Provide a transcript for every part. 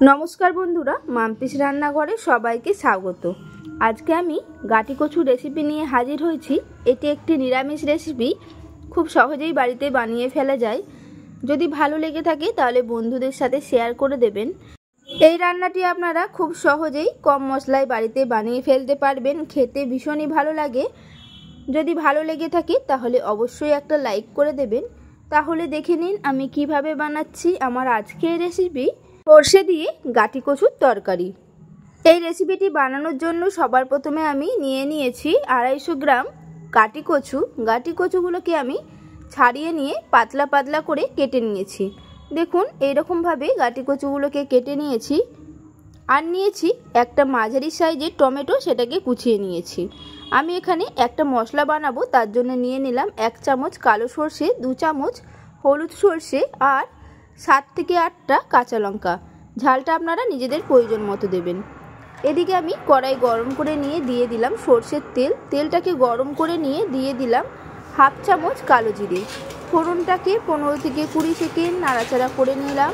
नमस्कार बंधुरा माम्पिस रान्नाघरे सबाइके स्वागत। आज के आमी गाटी कचु रेसिपि निये हाजिर हयेछि। एटी एकटी निरामिष रेसिपि, खूब सहजेई बाड़ीते बानिये फेला जाय। यदि भालो लेगे थाके ताहले बंधुदेर साथे शेयार करे देबेन। এই রান্নাটি আপনারা খুব সহজেই কম মশলায় বাড়িতে বানিয়ে ফেলতে পারবেন। খেতে ভীষণই ভালো লাগে। যদি ভালো লেগে থাকে তাহলে অবশ্যই একটা লাইক করে দেবেন। তাহলে দেখে নিন আমি কিভাবে বানাচ্ছি আমার আজকের রেসিপি, সরষে দিয়ে গাটি কচুর তরকারি। এই রেসিপিটি বানানোর জন্য সবার প্রথমে আমি নিয়ে নিয়েছি 250 গ্রাম গাটি কচু। গাটি কচুগুলোকে আমি ছাড়িয়ে নিয়ে পাতলা পাতলা করে কেটে নিয়েছি। দেখুন এইরকম ভাবে গাটি কচুগুলোকে কেটে নিয়েছি। আর নিয়েছি একটা মাঝারি সাইজের টমেটো, সেটাকে কুচিয়ে নিয়েছি। আমি এখানে একটা মশলা বানাবো, তার জন্য নিয়ে নিলাম 1 চামচ কালো সরষে, 2 চামচ হলুদ সরষে আর 7 থেকে 8টা কাঁচা লঙ্কা। ঝালটা আপনারা নিজেদের প্রয়োজন মতো দেবেন। এদিকে আমি কড়াই গরম করে নিয়ে দিয়ে দিলাম সরষের তেল। তেলটাকে গরম করে নিয়ে দিয়ে দিলাম 1/2 চামচ কালো জিরে। ফোড়নটাকে 15 থেকে 20 সেকেন্ড নাড়াচাড়া করে নিলাম।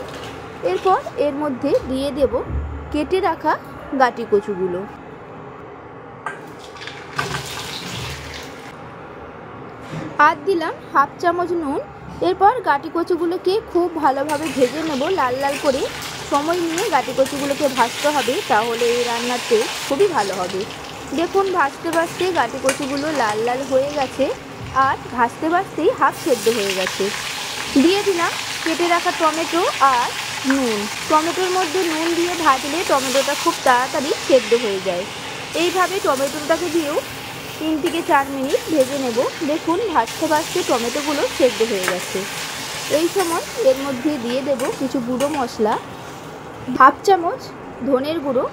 এরপর এর মধ্যে দিয়ে দেব কেটে রাখা গাটি কচুগুলো। আর দিলাম 1/2 চামচ নুন। এরপর গাটি কচুগুলোকে খুব ভালোভাবে ভেজে নেব লাল লাল করে। সময় নিয়ে গাটি কচুগুলোকে ভাজতে হবে, তাহলে এই রান্নাতে খুবই ভালো হবে। দেখুন ভাজতে ভাজতে গাটি কচুগুলো লাল লাল হয়ে গেছে আর ভাজতে ভাজতেই হাফ সেদ্ধ হয়ে গেছে। দিয়ে দিলাম কেটে রাখা টমেটো আর নুন। টমেটোর মধ্যে নুন দিয়ে ভাজলে টমেটোটা খুব তাড়াতাড়ি সেদ্ধ হয়ে যায়। এইভাবে টমেটোটাকে দিয়েও 3 থেকে 4 মিনিট ভেজে নেব। দেখুন ভাজতে ভাজতে টমেটোগুলো সেদ্ধ হয়ে গেছে। এই সময় এর মধ্যে দিয়ে দেব কিছু গুঁড়ো মশলা, 1/2 চামচ ধনের গুঁড়ো,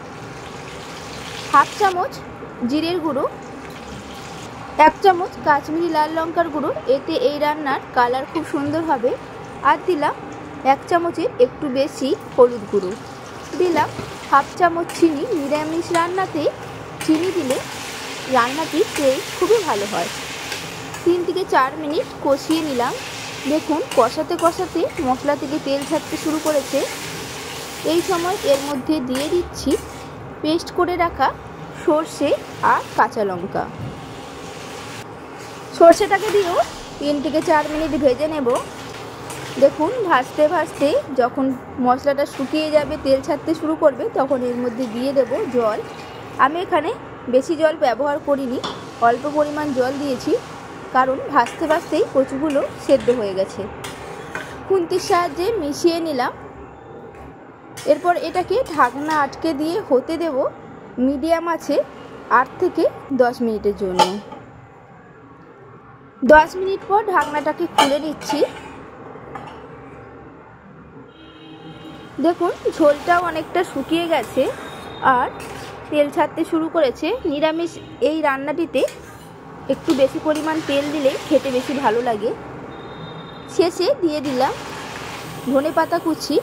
1/2 চামচ জিরের গুঁড়ো, 1 চামচ কাশ্মীরি লাল লঙ্কার গুঁড়ো। এতে এই রান্নার কালার খুব সুন্দর হবে। আর দিলাম 1 চামচের একটু বেশি হলুদ গুঁড়ো। দিলাম 1/2 চামচ চিনি। নিরামিষ রান্নাতে চিনি দিলে রান্নাটির টেস্ট খুবই ভালো হয়। 3 থেকে 4 মিনিট কষিয়ে নিলাম। দেখুন কষাতে কষাতে মশলা থেকে তেল ছাড়তে শুরু করেছে। এই সময় এর মধ্যে দিয়ে দিচ্ছি পেস্ট করে রাখা সরষে আর কাঁচা লঙ্কা। সরষেটাকে দিয়েও 3 থেকে 4 মিনিট ভেজে নেব। দেখুন ভাজতে ভাজতে যখন মশলাটা শুকিয়ে যাবে, তেল ছাড়তে শুরু করবে, তখন এর মধ্যে দিয়ে দেব জল। আমি এখানে বেশি জল ব্যবহার করিনি, অল্প পরিমাণ জল দিয়েছি, কারণ ভাজতে ভাজতেই কচুগুলো সেদ্ধ হয়ে গেছে। খুন্তির সাহায্যে মিশিয়ে নিলাম। এরপর এটাকে ঢাকনা আটকে দিয়ে হতে দেব মিডিয়াম আছে 8 থেকে 10 মিনিটের জন্য। 10 মিনিট পর ঢাকনাটাকে খুলে নিচ্ছি। দেখুন ঝোলটাও অনেকটা শুকিয়ে গেছে আর তেল ছাড়তে শুরু করেছে। নিরামিষ এই রান্নাটিতে একটু বেশি পরিমাণ তেল দিলেই খেতে বেশি ভালো লাগে। শেষে দিয়ে দিলাম ধনেপাতা কুচি।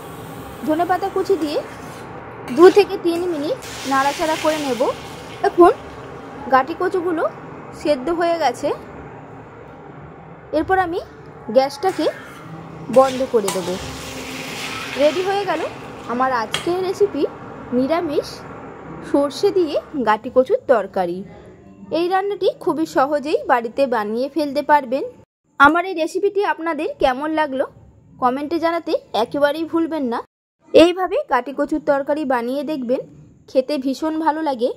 ধনেপাতা কুচি দিয়ে 2 থেকে 3 মিনিট নাড়াচাড়া করে নেব। এখন গাটি কচুগুলো সেদ্ধ হয়ে গেছে। এরপর আমি গ্যাসটাকে বন্ধ করে দেব। রেডি হয়ে গেল আমার আজকের রেসিপি, নিরামিষ সরষে দিয়ে গাটি কচুর তরকারি। এই রান্নাটি খুবই সহজেই বাড়িতে বানিয়ে ফেলতে পারবেন। আমার এই রেসিপিটি আপনাদের কেমন লাগলো কমেন্টে জানাতে একেবারেই ভুলবেন না। এইভাবে গাটি কচুর তরকারি বানিয়ে দেখবেন, খেতে ভীষণ ভালো লাগে।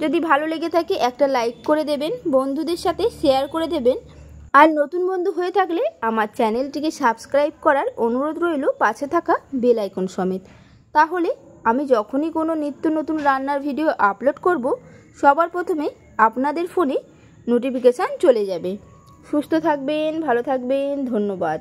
যদি ভালো লেগে থাকে একটা লাইক করে দেবেন, বন্ধুদের সাথে শেয়ার করে দেবেন। আর নতুন বন্ধু হয়ে থাকলে আমার চ্যানেলটিকে সাবস্ক্রাইব করার অনুরোধ রইল, পাশে থাকা বেল আইকন সমেত। তাহলে আমি যখনই কোনো নিত্য নতুন রান্নার ভিডিও আপলোড করব, সবার প্রথমে আপনাদের ফোনে নোটিফিকেশান চলে যাবে। সুস্থ থাকবেন, ভালো থাকবেন, ধন্যবাদ।